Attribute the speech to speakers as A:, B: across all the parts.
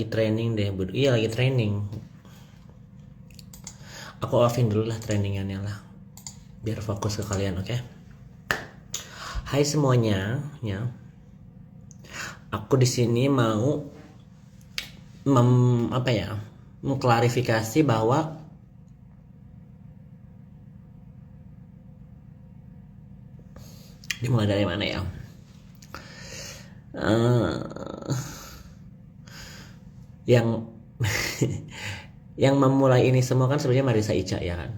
A: lagi training deh, Bud. Iya, lagi training. Aku offin dulu lah trainingannya lah. Biar fokus ke kalian, oke? Hai semuanya, ya. Aku di sini mau mengklarifikasi bahwa dimulai dari mana ya? Yang yang memulai ini semua kan sebenarnya Marissa Ica ya kan.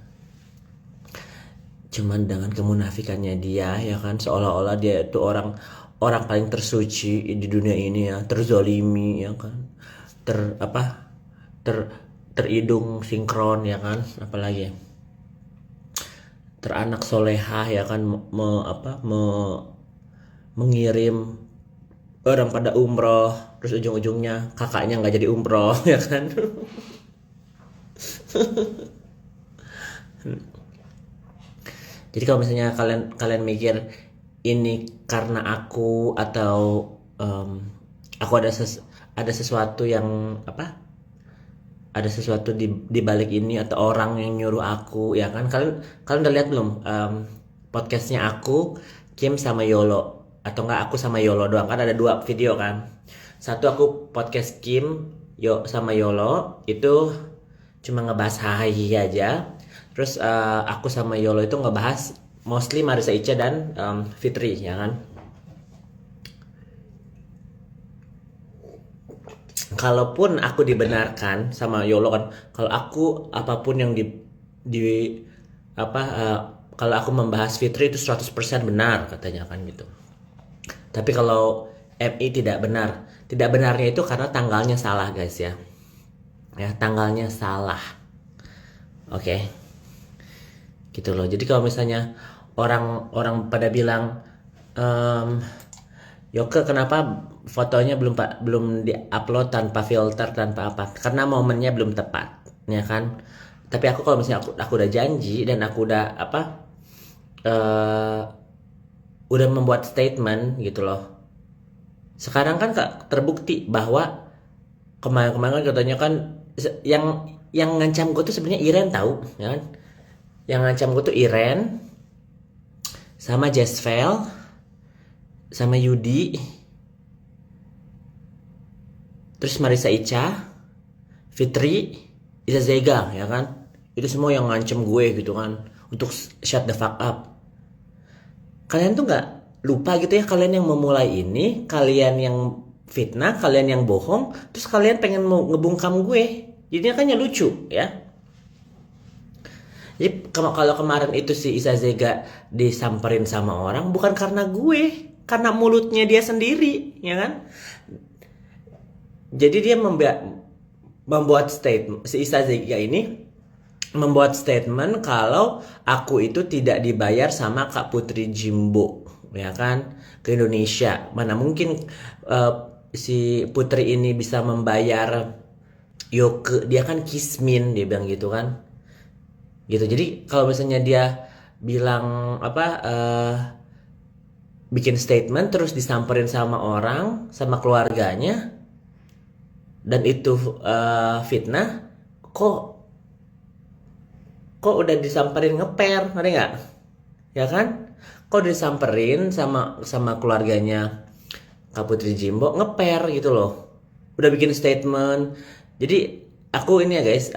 A: Cuman dengan kemunafikannya dia ya kan, seolah-olah dia itu orang paling tersuci di dunia ini ya, terzolimi ya kan, teridung sinkron ya kan, apalagi teranak solehah ya kan, mengirim orang pada umroh, terus ujung-ujungnya kakaknya nggak jadi umroh ya kan. Jadi kalau misalnya kalian mikir ini karena aku atau aku ada sesuatu yang ada sesuatu di balik ini atau orang yang nyuruh aku ya kan, kalian udah lihat belum podcastnya aku, Kim sama Yolo, atau enggak aku sama Yolo doang kan, ada 2 video kan. Satu aku podcast Kim sama Yolo itu cuma ngebahas hahihi aja. Terus aku sama Yolo itu ngebahas mostly Marissa Ica dan Fitri ya kan. Kalaupun aku dibenarkan sama Yolo kan, kalau aku apapun yang kalau aku membahas Fitri itu 100% benar katanya kan gitu. Tapi kalau MI tidak benar. Tidak benarnya itu karena tanggalnya salah guys ya. Ya, tanggalnya salah. Oke. Gitu loh. Jadi kalau misalnya orang pada bilang Yoke kenapa fotonya belum diupload tanpa filter, tanpa apa? Karena momennya belum tepat, ya kan? Tapi aku kalau misalnya aku udah janji dan aku udah membuat statement gitu loh. Sekarang kan terbukti bahwa kemarin katanya kan yang ngancam gue tuh sebenarnya Iren tahu, ya kan? Yang ngancam gue tuh Iren sama Jesvel sama Yudi, terus Marissa Ica, Fitri, Iza Zega ya kan. Itu semua yang ngancem gue gitu kan, untuk shut the fuck up. Kalian tuh gak lupa gitu ya, kalian yang memulai ini, kalian yang fitnah, kalian yang bohong, terus kalian pengen mau ngebungkam gue. Jadinya kan lucu ya. Jadi kalau kemarin itu si Iza Zega disamperin sama orang, bukan karena gue, karena mulutnya dia sendiri, ya kan? Jadi dia membuat statement, si Iza Zega ini membuat statement kalau aku itu tidak dibayar sama Kak Putri Jimbo, ya kan, ke Indonesia. Mana mungkin si Putri ini bisa membayar Yoke, dia kan kismin, dia bilang gitu kan. Gitu. Jadi kalau misalnya dia bilang bikin statement terus disamperin sama orang, sama keluarganya, dan itu fitnah, kok udah disamperin ngeper, ngerti nggak? Ya kan? Kok disamperin sama keluarganya Kak Putri Jimbo, ngeper gitu loh. Udah bikin statement. Jadi aku ini ya guys,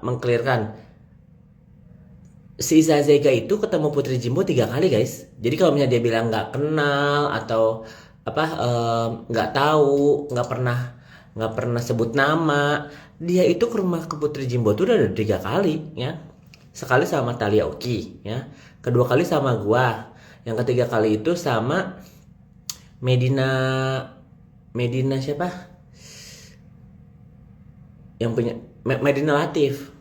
A: mengclearkan, si Iza Zega itu ketemu Putri Jimbo 3 kali guys. Jadi kalau misalnya dia bilang nggak kenal atau nggak tahu, nggak pernah sebut nama, dia itu ke rumah ke Putri Jimbo tuh udah ada 3 kali ya. Sekali sama Talia Oki ya, kedua kali sama gua, yang ketiga kali itu sama Medina siapa? Yang punya Medina Latif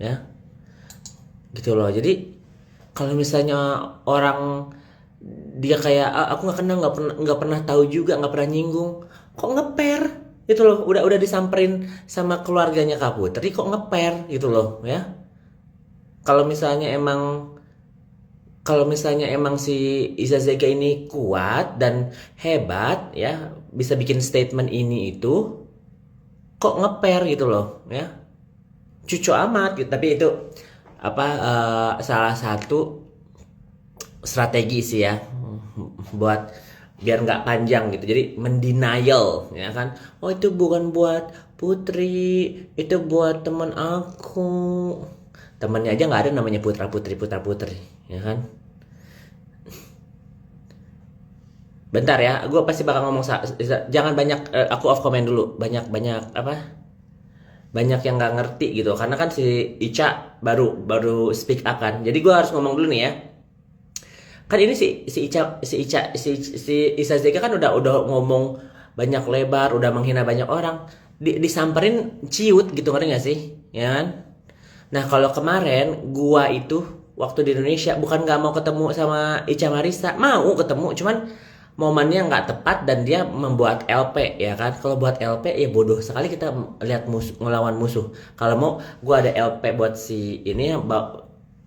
A: ya. Gitu loh. Jadi kalau misalnya orang dia kayak aku nggak kenal, nggak pernah tahu juga, nggak pernah nyinggung, kok ngeper gitu loh. Udah disamperin sama keluarganya Kak Putri, kok ngeper gitu loh ya. Kalau misalnya emang si Iza Zega ini kuat dan hebat ya, bisa bikin statement ini itu kok ngeper gitu loh ya, cucu amat gitu. Tapi itu apa salah satu strategi sih ya, buat biar nggak panjang gitu, jadi mendenial ya kan. Oh itu bukan buat Putri, itu buat teman aku. Temennya aja nggak ada namanya putra putri ya kan. Bentar ya, gue pasti bakal ngomong jangan banyak, aku off comment dulu. Banyak apa? Banyak yang nggak ngerti gitu, karena kan si Ica baru baru speak up kan. Jadi gue harus ngomong dulu nih ya. Kan ini si Isa Zeka kan udah ngomong banyak lebar, udah menghina banyak orang. Disamperin ciut gitu, ngerti gak sih? Ya kan? Nah kalau kemarin gua itu waktu di Indonesia bukan nggak mau ketemu sama Ica Marisa, mau ketemu, cuman momennya nggak tepat dan dia membuat LP ya kan. Kalau buat LP ya bodoh sekali kita lihat musuh ngelawan musuh. Kalau mau gua ada LP buat si ini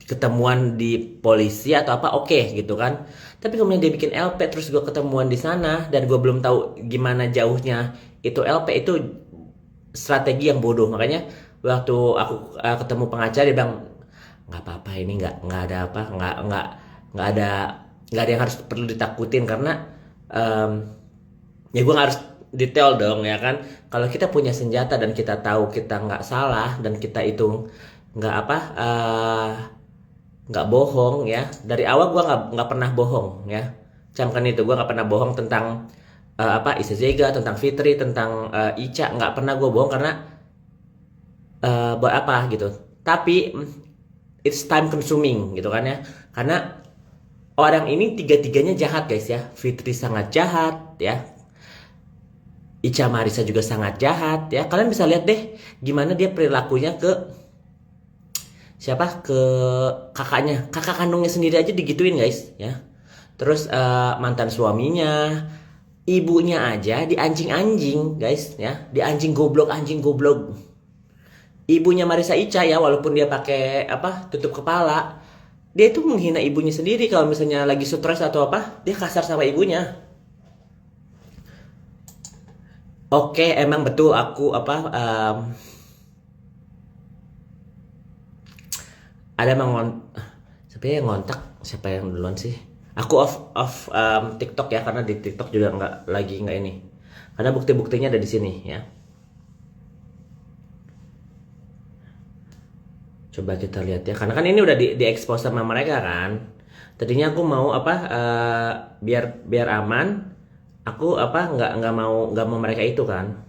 A: ketemuan di polisi atau apa, oke gitu kan. Tapi kemudian dia bikin LP terus gue ketemuan di sana dan gue belum tahu gimana jauhnya itu LP, itu strategi yang bodoh. Makanya waktu aku ketemu pengacara dia bilang nggak apa-apa, ini nggak ada apa, nggak ada yang harus perlu ditakutin, karena ya gue nggak harus detail dong ya kan. Kalau kita punya senjata dan kita tahu kita nggak salah dan kita itu nggak apa nggak bohong ya, dari awal gue nggak pernah bohong ya, camkan itu. Gue nggak pernah bohong tentang apa Isa Zega, tentang Fitri, tentang Ica, nggak pernah gue bohong karena buat apa gitu. Tapi it's time consuming gitu kan ya, karena orang ini tiga-tiganya jahat guys ya. Fitri sangat jahat ya, Ica Marisa juga sangat jahat ya. Kalian bisa lihat deh gimana dia perilakunya ke siapa, ke kakaknya, kakak kandungnya sendiri aja digituin guys ya. Terus mantan suaminya, ibunya aja dianjing-anjing guys ya, dianjing goblok, anjing goblok. Ibunya Marisa Ica ya, walaupun dia pakai apa tutup kepala, dia itu menghina ibunya sendiri. Kalau misalnya lagi stres atau apa, dia kasar sama ibunya. Oke, emang betul aku apa ada siapa yang ngontak, siapa yang duluan sih. Aku off TikTok ya, karena di TikTok juga nggak ini, karena bukti-buktinya ada di sini ya. Coba kita lihat ya, karena kan ini udah di expose sama mereka kan. Tadinya aku mau apa biar aman, aku apa nggak mau mereka itu kan.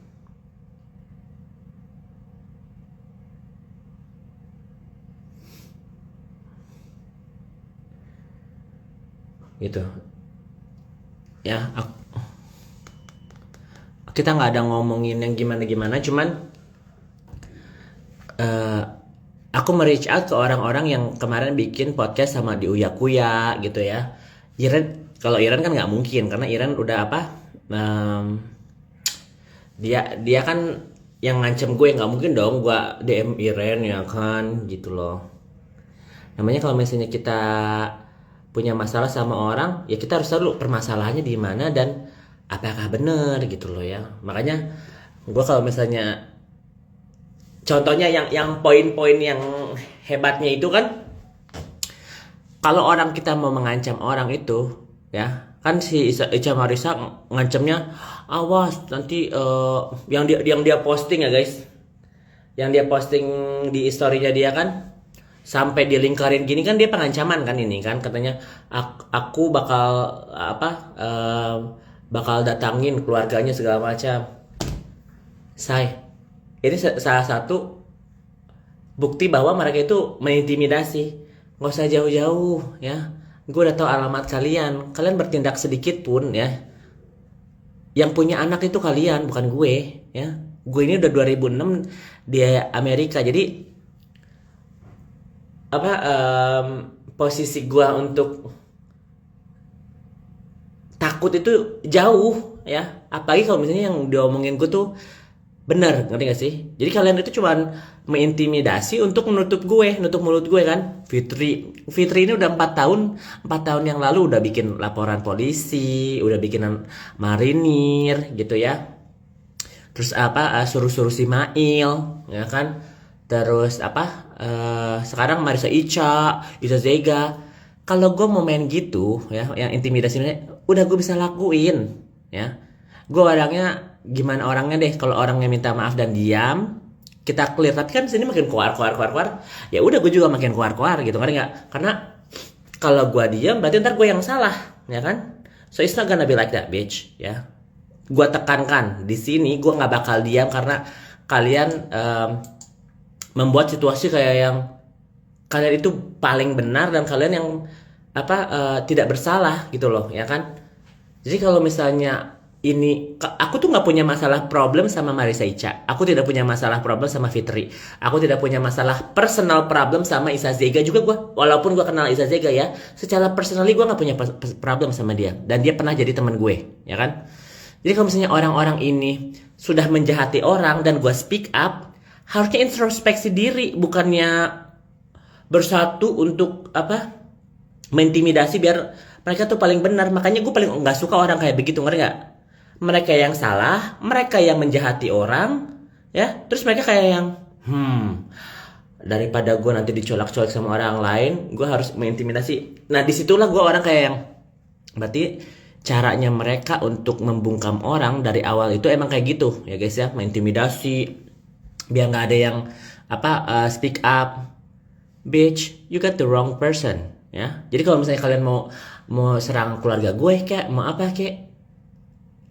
A: Gitu ya, kita nggak ada ngomongin yang gimana-gimana, cuman aku reach out ke orang-orang yang kemarin bikin podcast sama di Uya Kuya gitu ya. Kalau Iren kan nggak mungkin, karena Iren udah apa dia kan yang ngancem gue, nggak mungkin dong gue DM Iren ya kan gitu loh. Namanya kalau misalnya kita punya masalah sama orang ya, kita harus tahu permasalahannya di mana dan apakah benar gitu loh ya. Makanya gue kalau misalnya contohnya yang poin-poin yang hebatnya itu kan, kalau orang kita mau mengancam orang itu ya kan, si Ica Marisa ngancamnya awas nanti yang dia posting ya guys, yang dia posting di story-nya dia kan, sampai dilingkarin gini kan, dia pengancaman kan ini kan, katanya aku bakal apa bakal datangin keluarganya segala macam. Ini salah satu bukti bahwa mereka itu mengintimidasi. Nggak usah jauh-jauh ya, gue udah tahu alamat kalian. Kalian bertindak sedikit pun ya, yang punya anak itu kalian, bukan gue ya. Gue ini udah 2006 di Amerika, jadi apa posisi gue untuk takut itu jauh ya. Apalagi kalau misalnya yang diomongin gue tuh bener, ngerti gak sih? Jadi kalian itu cuman mengintimidasi untuk nutup mulut gue kan. Fitri ini udah 4 tahun yang lalu udah bikin laporan polisi, udah bikin marinir gitu ya. terus apa suruh-suruh si Mail, ya kan, terus apa sekarang Marisa Ica Zega. Kalau gue mau main gitu ya, yang intimidasi udah gue bisa lakuin ya. Gue orangnya gimana orangnya deh, kalau orangnya minta maaf dan diam kita clear, tapi kan sini makin keluar, ya udah gue juga makin keluar gitu kan, nggak, karena kalau gue diam berarti ntar gue yang salah, ya kan? So it's not gonna be like that, bitch, ya. Gue tekankan di sini, gue nggak bakal diam karena kalian membuat situasi kayak yang kalian itu paling benar dan kalian yang apa tidak bersalah gitu loh, ya kan? Jadi kalau misalnya ini, aku tuh nggak punya masalah problem sama Marisa Ica, aku tidak punya masalah problem sama Fitri, aku tidak punya masalah personal problem sama Isa Zega juga. Gue walaupun gue kenal Isa Zega ya, secara personally gue nggak punya problem sama dia, dan dia pernah jadi teman gue, ya kan. Jadi kalau misalnya orang-orang ini sudah menjahati orang dan gue speak up, harusnya introspeksi diri, bukannya bersatu untuk apa mengintimidasi biar mereka tuh paling benar. Makanya gue paling nggak suka orang kayak begitu, ngerti nggak? Mereka yang salah, mereka yang menjahati orang, ya. Terus mereka kayak yang, daripada gue nanti dicolak-colak sama orang lain, gue harus mengintimidasi. Nah disitulah gue orang kayak yang, berarti caranya mereka untuk membungkam orang dari awal itu emang kayak gitu, ya guys ya, mengintimidasi, biar nggak ada yang apa speak up. Bitch, you got the wrong person, ya. Jadi kalau misalnya kalian mau serang keluarga gue kayak mau apa kayak,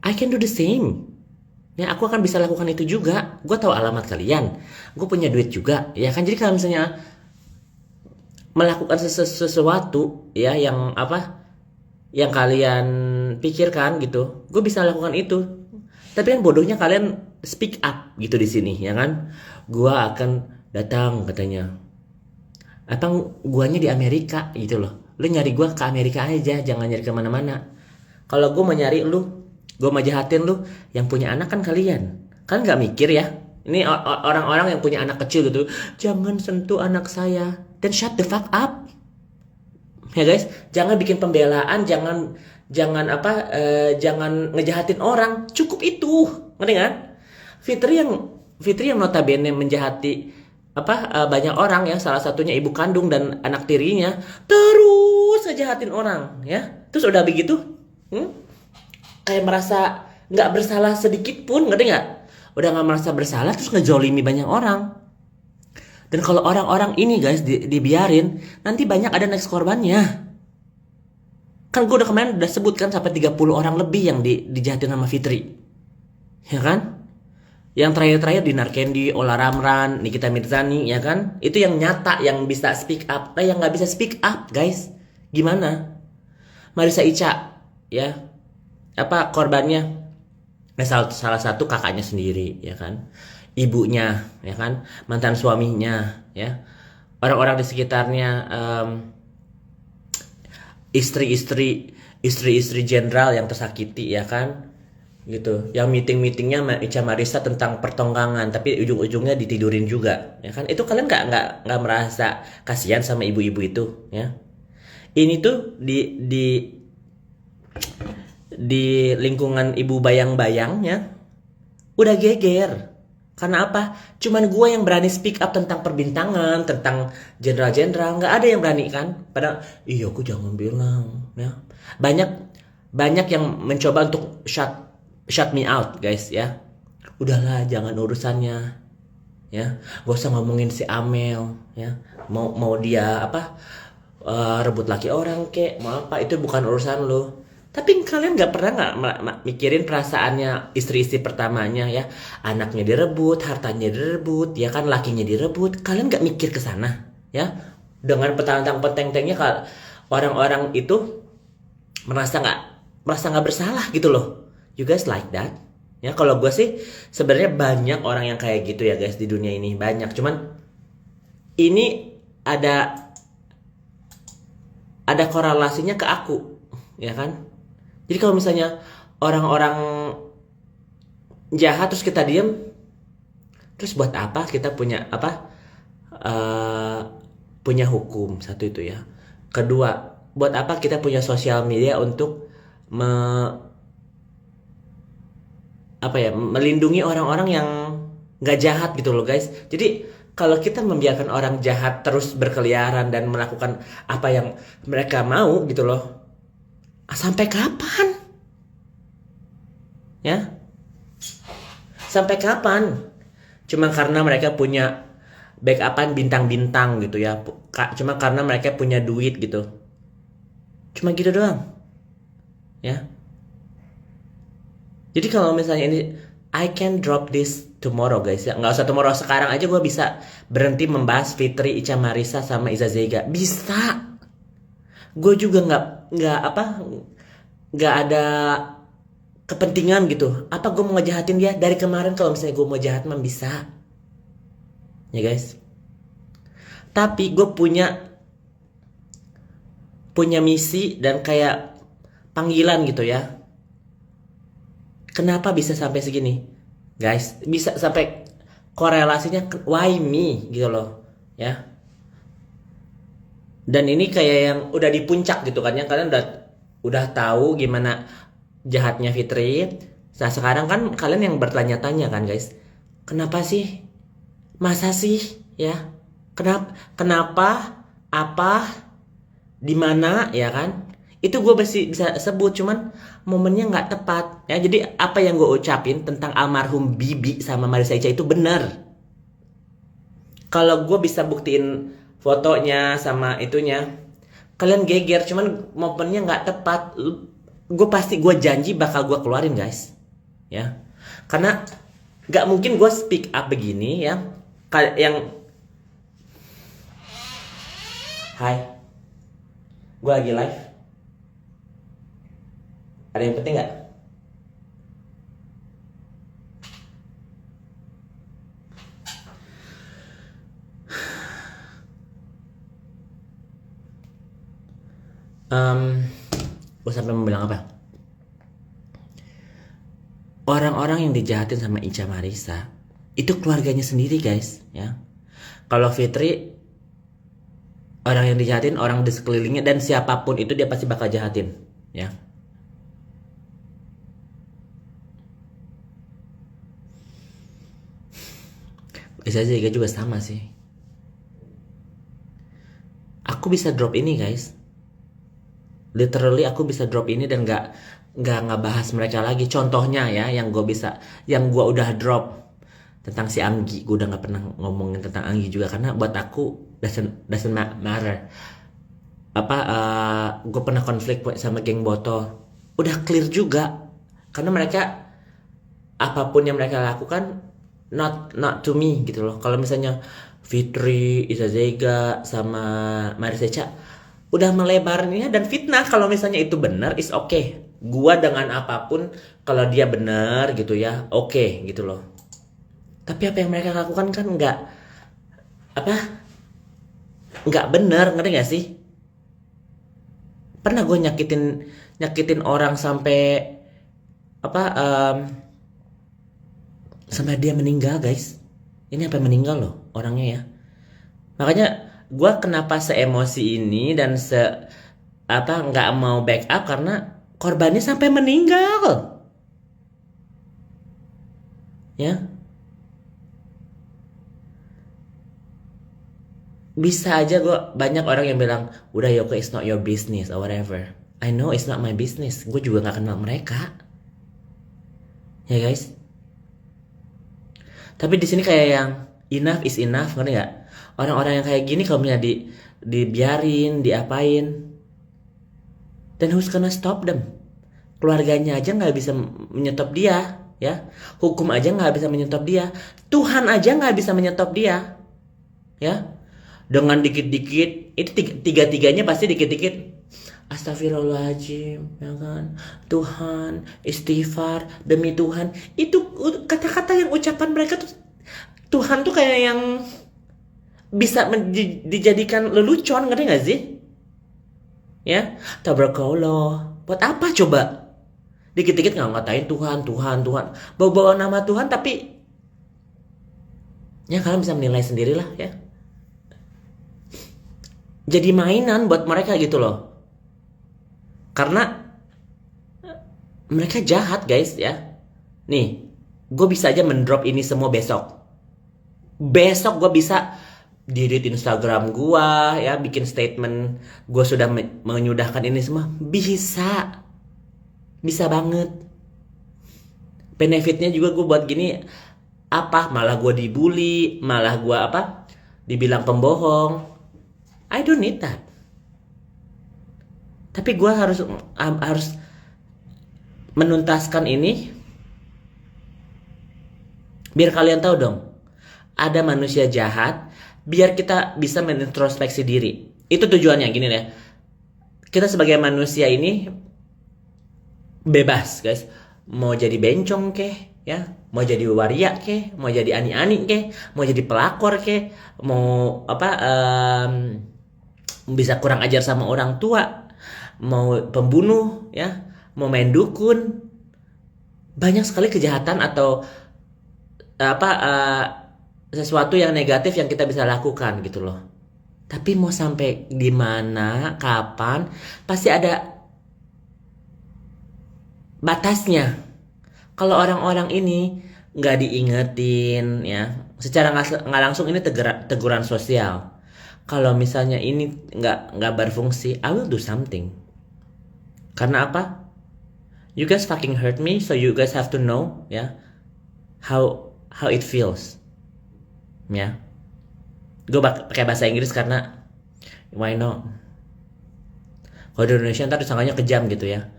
A: I can do the same. Ya, aku akan bisa lakukan itu juga. Gue tahu alamat kalian. Gue punya duit juga, ya kan. Jadi kalau misalnya melakukan sesuatu ya yang apa yang kalian pikirkan gitu, gue bisa lakukan itu. Tapi kan bodohnya kalian speak up gitu di sini, ya kan. Gue akan datang katanya. Apa guanya di Amerika gitu loh. Lu nyari gue ke Amerika aja, jangan nyari kemana-mana. Kalau gue mau nyari lu, gue mau jahatin lu, yang punya anak kan kalian. Kan nggak mikir ya. Ini orang-orang yang punya anak kecil gitu, jangan sentuh anak saya. Then shut the fuck up. Ya guys, jangan bikin pembelaan, jangan jangan ngejahatin orang. Cukup itu, ngerti kan? Fitri yang notabene menjahati banyak orang ya, salah satunya ibu kandung dan anak tirinya, terus ngejahatin orang ya. Terus udah begitu, kayak merasa nggak bersalah sedikit pun, ngerti nggak? Udah nggak merasa bersalah terus ngejolimi banyak orang. Dan kalau orang-orang ini guys dibiarin, nanti banyak ada next korbannya. Kan gue udah kemarin udah sebutkan sampai 30 orang lebih yang dijahatin sama Fitri, ya kan? Yang terakhir Dinar Candy, Ola Ramran, Nikita Mirzani, ya kan? Itu yang nyata, yang bisa speak up. Nah, yang nggak bisa speak up, guys, gimana? Marisa Ica, ya, apa korbannya? Nah, salah satu kakaknya sendiri, ya kan? Ibunya, ya kan? Mantan suaminya, ya. Orang-orang di sekitarnya, istri-istri jenderal yang tersakiti, ya kan? Gitu, yang meetingnya Ica Marisa tentang pertongkangan, tapi ujung-ujungnya ditidurin juga, ya kan? Itu kalian nggak merasa kasihan sama ibu-ibu itu, ya? Ini tuh di lingkungan ibu bayang-bayangnya udah geger. Karena apa? Cuman gue yang berani speak up tentang perbintangan, tentang jenderal-jenderal, nggak ada yang berani kan? Padahal, iya aku jangan bilang, ya. Banyak yang mencoba untuk shut me out, guys, ya. Udahlah, jangan urusannya, ya. Gak usah ngomongin si Amel, ya. Mau dia rebut laki orang kek, mau apa, itu bukan urusan lo. Tapi kalian nggak pernah nggak mikirin perasaannya istri-istri pertamanya, ya. Anaknya direbut, hartanya direbut, ya kan, lakinya direbut. Kalian nggak mikir ke sana, ya. Dengan petang-peteng-tengnya orang-orang itu merasa nggak bersalah gitu loh. You guys like that? Ya, kalau gue sih sebenarnya banyak orang yang kayak gitu ya guys di dunia ini, banyak. Cuman ini ada korelasinya ke aku, ya kan? Jadi kalau misalnya orang-orang jahat terus kita diem, terus buat apa kita punya punya hukum, satu itu ya. Kedua, buat apa kita punya sosial media untuk apa ya, melindungi orang-orang yang nggak jahat gitu loh guys. Jadi kalau kita membiarkan orang jahat terus berkeliaran dan melakukan apa yang mereka mau gitu loh, sampai kapan? Ya, sampai kapan? Cuma karena mereka punya backupan bintang-bintang gitu ya. Cuma karena mereka punya duit gitu. Cuma gitu doang. Ya. Jadi kalau misalnya ini I can drop this tomorrow guys ya. Nggak usah tomorrow, sekarang aja gue bisa berhenti membahas Fitri, Ica Marisa sama Iza Zega. Bisa. Gue juga nggak ada kepentingan gitu. Apa gue mau ngejahatin dia dari kemarin? Kalau misalnya gue mau jahat mah bisa. Ya guys. Tapi gue punya misi dan kayak panggilan gitu ya. Kenapa bisa sampai segini? Guys, bisa sampai korelasinya why me gitu loh, ya. Dan ini kayak yang udah di puncak gitu kan ya. Kalian udah tahu gimana jahatnya Fitri. Nah, sekarang kan kalian yang bertanya-tanya kan, guys. Kenapa sih? Masa sih, ya? Kenapa? Apa? Di mana, ya kan? Itu gue bisa sebut, cuman momennya nggak tepat ya. Jadi apa yang gue ucapin tentang almarhum Bibi sama Marisa Ica itu benar. Kalau gue bisa buktiin fotonya sama itunya, kalian geger, cuman momennya nggak tepat. Gue janji bakal gue keluarin guys, ya. Karena nggak mungkin gue speak up begini ya. Yang Hai, gue lagi live. Ada yang penting nggak? Gue sampai mau bilang apa? Orang-orang yang dijahatin sama Ica Marisa itu keluarganya sendiri guys, ya. Kalau Fitri, orang yang dijahatin orang di sekelilingnya, dan siapapun itu dia pasti bakal jahatin, ya. Bisa aja juga sama sih. Aku bisa drop ini guys. Literally aku bisa drop ini dan nggak bahas mereka lagi. Contohnya ya, yang gue udah drop tentang si Anggi. Gue udah nggak pernah ngomongin tentang Anggi juga karena buat aku doesn't matter. Gue pernah konflik sama geng botol. Udah clear juga karena mereka apapun yang mereka lakukan not to me gitu loh. Kalau misalnya Fitri, Iza Zega sama Marisa Ica udah melebarnya dan fitnah, kalau misalnya itu benar is okay. Gua dengan apapun kalau dia benar gitu ya, oke gitu loh. Tapi apa yang mereka lakukan kan nggak benar, ngerti gak sih? Pernah gue nyakitin orang sampai sampai dia meninggal guys. Ini apa meninggal loh orangnya ya. Makanya gue kenapa seemosi ini dan nggak mau backup karena korbannya sampai meninggal, ya. Bisa aja banyak orang yang bilang udah Yoko, it's not your business or whatever. I know it's not my business. Gue juga nggak kenal mereka, ya guys. Tapi di sini kayak yang enough is enough, ngerti nggak? Orang-orang yang kayak gini kalau misalnya dibiarin, diapain, then who's gonna stop them? Keluarganya aja nggak bisa menyetop dia, ya. Hukum aja nggak bisa menyetop dia. Tuhan aja nggak bisa menyetop dia, ya. Dengan dikit-dikit, itu tiga-tiganya pasti dikit-dikit. Astagfirullahaladzim, ya kan? Tuhan, istighfar, demi Tuhan. Itu kata-kata yang ucapan mereka tuh, Tuhan tuh kayak yang bisa dijadikan lelucon, ngerti gak sih? Ya, tabarakallah. Buat apa coba? Dikit-dikit ngatain Tuhan. Bawa-bawa nama Tuhan, tapi ya kalian bisa menilai sendirilah ya. Jadi mainan buat mereka gitu loh. Karena mereka jahat guys ya. Nih, gue bisa aja mendrop ini semua besok gue bisa delete Instagram gue, ya, bikin statement gue sudah menyudahkan ini semua, bisa banget. Benefitnya juga gue buat gini apa, malah gue dibully, malah gue apa, dibilang pembohong. I don't need that. Tapi gue harus menuntaskan ini biar kalian tahu dong, ada manusia jahat, biar kita bisa menintrospeksi diri. Itu tujuannya gini ya. Kita sebagai manusia ini bebas, guys. Mau jadi bencong keh, ya, mau jadi waria keh, mau jadi ani-ani keh, mau jadi pelakor keh, mau apa, bisa kurang ajar sama orang tua, mau pembunuh, ya, mau main dukun. Banyak sekali kejahatan atau apa, sesuatu yang negatif yang kita bisa lakukan gitu loh. Tapi mau sampai di mana, kapan, pasti ada batasnya. Kalau orang-orang ini nggak diingetin, ya, secara nggak langsung ini teguran sosial. Kalau misalnya ini nggak berfungsi, I will do something. Karena apa? You guys fucking hurt me, so you guys have to know, ya, how it feels, ya. Gue pakai bahasa Inggris karena why not? Kalau di Indonesia ntar disangkanya kejam gitu ya.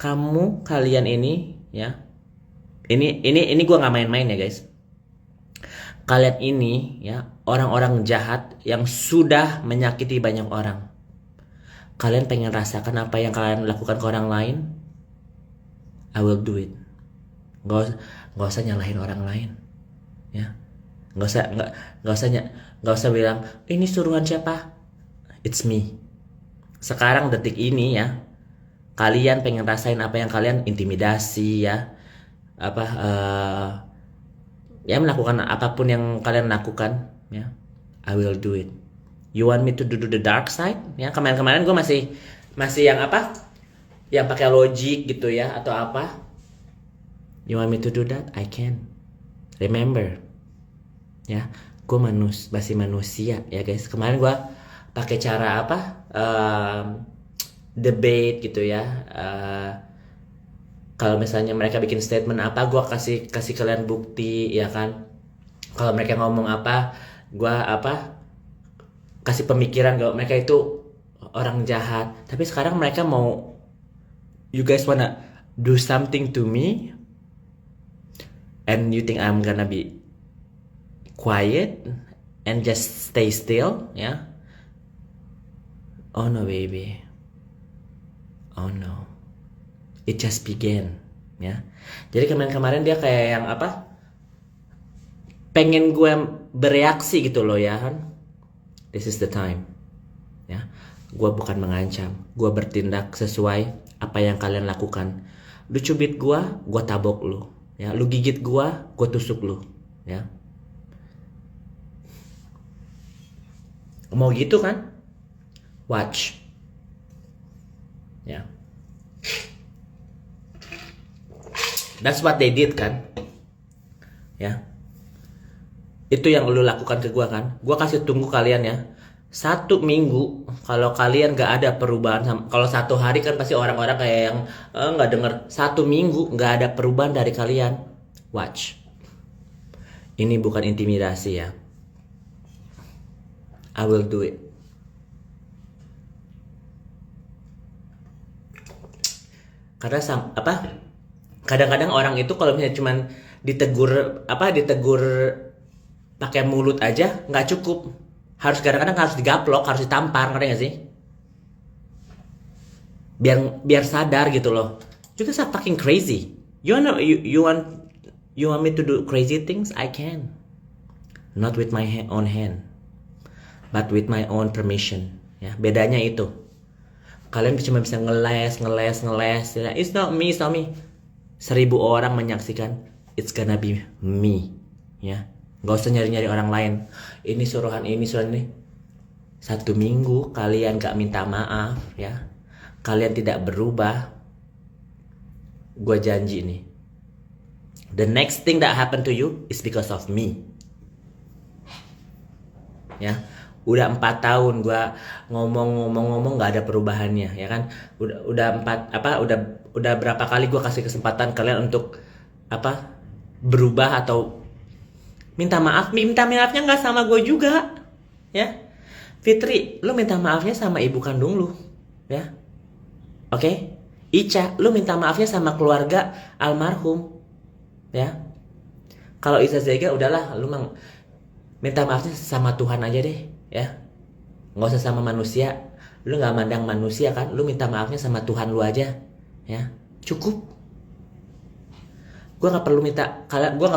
A: Kalian ini, ya, ini gue nggak main-main ya guys. Kalian ini, ya, orang-orang jahat yang sudah menyakiti banyak orang. Kalian pengen rasakan apa yang kalian lakukan ke orang lain? I will do it. Gak usah nyalahin orang lain, ya. Nggak usah bilang ini suruhan siapa. It's me. Sekarang detik ini, ya, kalian pengen rasain apa yang kalian intimidasi, ya, apa, ya, melakukan apapun yang kalian lakukan, ya, I will do it. You want me to do the dark side, ya? Kemarin gue masih yang apa, yang pakai logik gitu ya, atau apa. You want me to do that? I can. Remember, ya, gue masih manusia ya guys. Kemarin gue pakai cara apa, debate gitu ya. Kalau misalnya mereka bikin statement apa, gue kasih kalian bukti, ya kan. Kalau mereka ngomong apa, gue apa, kasih pemikiran kalau mereka itu orang jahat. Tapi sekarang mereka mau, you guys wanna do something to me, and you think I'm gonna be quiet and just stay still, ya? Oh no baby, oh no, it just began, ya. Jadi kemarin dia kayak yang apa, pengen gue bereaksi gitu loh, ya kan. This is the time, ya. Gue bukan mengancam, gue bertindak sesuai apa yang kalian lakukan. Lu cubit gue tabok lu, ya. Lu gigit gue tusuk lu, ya. Mau gitu kan? Watch, ya. That's what they did kan, ya. Itu yang lu lakukan ke gua kan. Gua kasih tunggu kalian ya 1 minggu. Kalau kalian gak ada perubahan, kalau 1 hari kan pasti orang-orang kayak yang gak denger. 1 minggu gak ada perubahan dari kalian, watch. Ini bukan intimidasi ya, I will do it. Karena kadang-kadang orang itu kalau misalnya cuman ditegur pakai mulut aja nggak cukup, kadang-kadang harus digaplok, harus ditampar, ngerti gak sih? Biar sadar gitu loh. You guys are fucking crazy. You want me to do crazy things? I can. Not with my own hand, but with my own permission. Ya, bedanya itu. Kalian cuma bisa ngeles. Ya. It's not me. 1000 orang menyaksikan, it's gonna be me. Ya. Gak usah nyari-nyari orang lain. Ini suruhan ini. 1 minggu kalian gak minta maaf, ya. Kalian tidak berubah. Gue janji nih, The next thing that happened to you is because of me. Ya, udah 4 tahun gua ngomong nggak ada perubahannya, ya kan? Udah berapa kali gua kasih kesempatan kalian untuk berubah atau minta maafnya nggak sama gue juga, ya. Fitri, lu minta maafnya sama ibu kandung lu, ya. Oke? Ica, lu minta maafnya sama keluarga almarhum, ya. Kalau Isa Zega, udahlah, lu minta maafnya sama Tuhan aja deh, ya. Nggak usah sama manusia. Lu nggak mandang manusia kan? Lu minta maafnya sama Tuhan lu aja, ya. Cukup. Gue nggak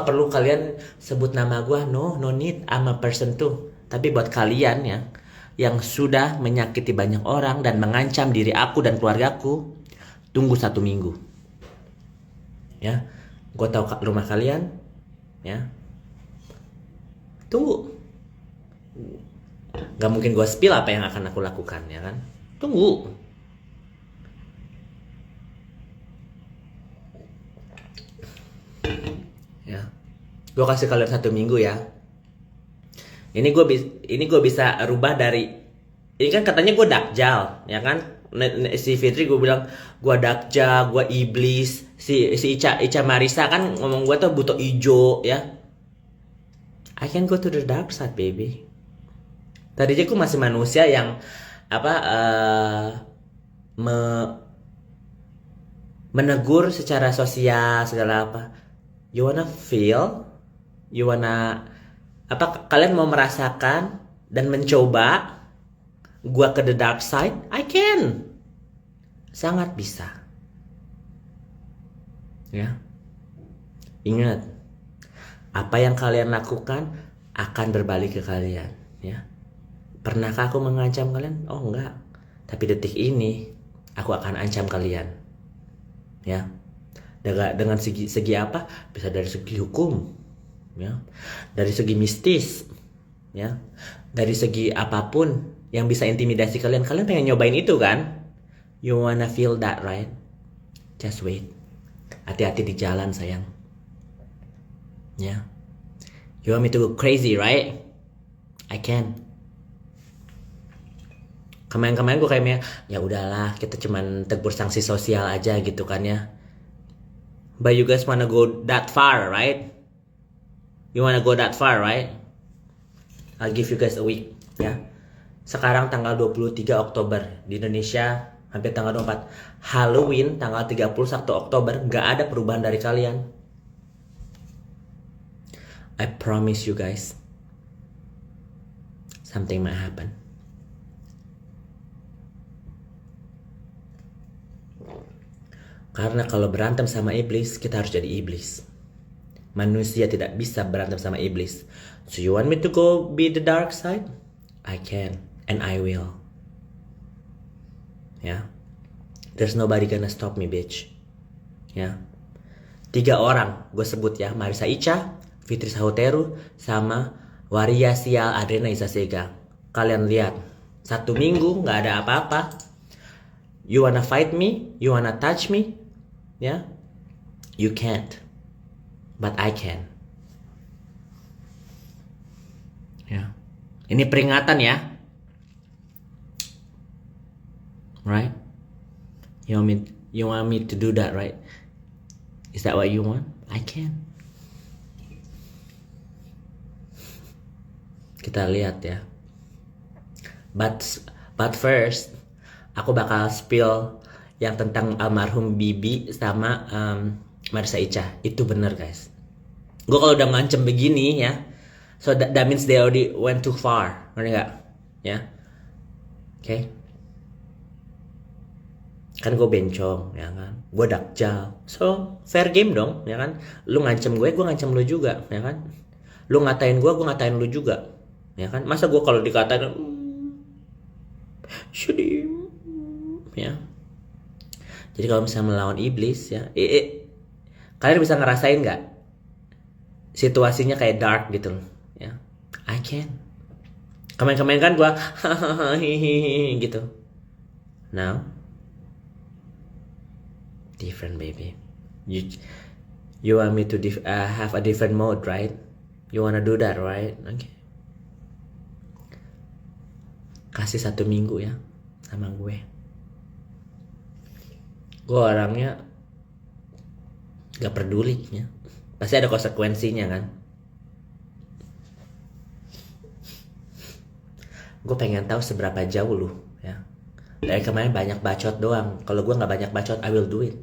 A: perlu kalian sebut nama gue. No need, I'm a person too. Tapi buat kalian yang sudah menyakiti banyak orang dan mengancam diri aku dan keluargaku, tunggu 1 minggu, ya. Gue tahu rumah kalian, ya. Tunggu. Gak mungkin gue spill apa yang akan aku lakukan, ya kan. Tunggu. Ya, gue kasih kalian 1 minggu ya. Ini gue bisa rubah dari. Ini kan katanya gue dakjal, ya kan? Si Fitri gue bilang gue dakjal, gue iblis. Si Ica Marisa kan ngomong gue tuh buto ijo, ya. I can go to the dark side, baby. Tadi aja gue masih manusia yang menegur secara sosial segala apa. You wanna feel? You wanna kalian mau merasakan dan mencoba gua ke the dark side? I can. Sangat bisa. Ya. Ingat, apa yang kalian lakukan akan berbalik ke kalian, ya. Pernahkah aku mengancam kalian? Oh, enggak. Tapi detik ini aku akan ancam kalian. Ya. Dengan segi apa? Bisa dari segi hukum, ya, dari segi mistis, ya, dari segi apapun yang bisa intimidasi kalian. Kalian pengen nyobain itu kan? You wanna feel that, right? Just wait. Hati-hati di jalan, sayang. Ya. You want me to go crazy, right? I can. Kemarin gue kayaknya ya udahlah, kita cuman tegur sanksi sosial aja gitu kan, ya. But you guys wanna go that far, right? You wanna go that far, right? I'll give you guys a week, ya. Sekarang tanggal 23 Oktober di Indonesia, hampir tanggal 24. Halloween tanggal 31 Oktober, gak ada perubahan dari kalian. I promise you guys, something might happen. Karena kalau berantem sama iblis, kita harus jadi iblis. Manusia tidak bisa berantem sama iblis. So you want me to go be the dark side? I can, and I will. Ya. There's nobody gonna stop me, bitch. Ya. 3 orang gue sebut, ya. Marisa Ica, Fitri Sahuteru, sama Waria Sial Adrena Isasega. Kalian lihat, 1 minggu gak ada apa-apa. You wanna fight me? You wanna touch me? Ya, you can't, but I can. Ya, ini peringatan ya, right? You want me to do that, right? Is that what you want? I can. Kita lihat ya. But first, aku bakal spill yang tentang almarhum Bibi sama Marisa Ica. Itu bener, guys. Gue kalau udah ngancem begini, ya, so that means they already went too far. Ngerti gak? Ya. Oke. Kan gue bencong, ya kan. Gue dakjal. So fair game dong, ya kan. Lu ngancem gue ngancem lu juga, ya kan. Lu ngatain gue ngatain lu juga, ya kan. Masa gue kalau dikatain sedih, ya. Jadi kalau misalnya melawan iblis, ya, kalian bisa ngerasain nggak situasinya kayak dark gitu, ya? I can. Kemarin kan gue gitu. Now, different, baby. You want me to have a different mode, right? You wanna do that, right? Okay. Kasih 1 minggu ya sama gue. Gue orangnya gak peduli ya. Pasti ada konsekuensinya kan. Gue pengen tahu seberapa jauh lu ya. Dari kemarin banyak bacot doang. Kalau gue nggak banyak bacot, I will do it.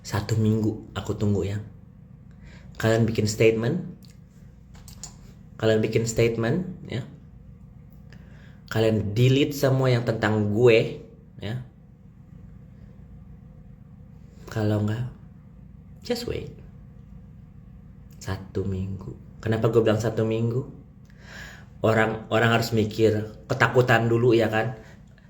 A: Satu minggu aku tunggu ya. Kalian bikin statement ya. Kalian delete semua yang tentang gue ya. Kalau enggak, just wait. 1 minggu. Kenapa gue bilang 1 minggu? Orang harus mikir ketakutan dulu ya kan.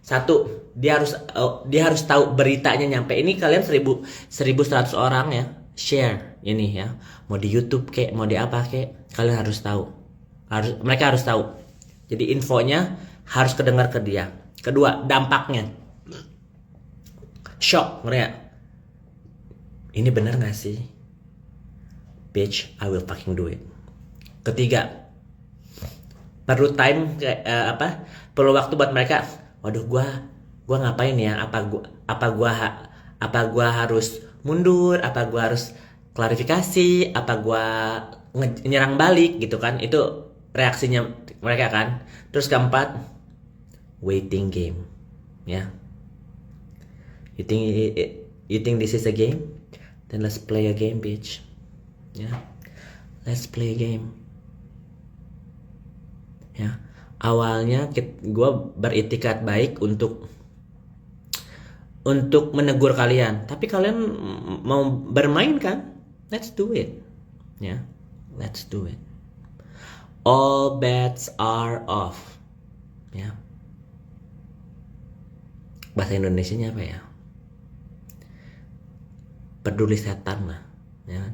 A: Satu, dia harus tahu beritanya nyampe. Ini kalian 1.100 orang ya share ini ya. Mau di YouTube kek, mau di apa kek, kalian harus tahu. Mereka harus tahu. Jadi infonya harus kedengar ke dia. Kedua, dampaknya. Shock, ngerti gak? Ini benar gak sih? Bitch, I will fucking do it. Ketiga, perlu time perlu waktu buat mereka. Waduh, gua ngapain ya? Apa gua harus mundur? Apa gua harus klarifikasi? Apa gua nyerang balik gitu kan? Itu reaksinya mereka kan. Terus keempat, waiting game. Ya. You think this is a game? Then let's play a game, bitch. Ya. Let's play a game. Ya. Awalnya gue beritikat baik untuk menegur kalian, tapi kalian mau bermain kan? Let's do it. Ya. Let's do it. All bets are off. Ya. Bahasa Indonesianya apa ya? Peduli setan lah, ya.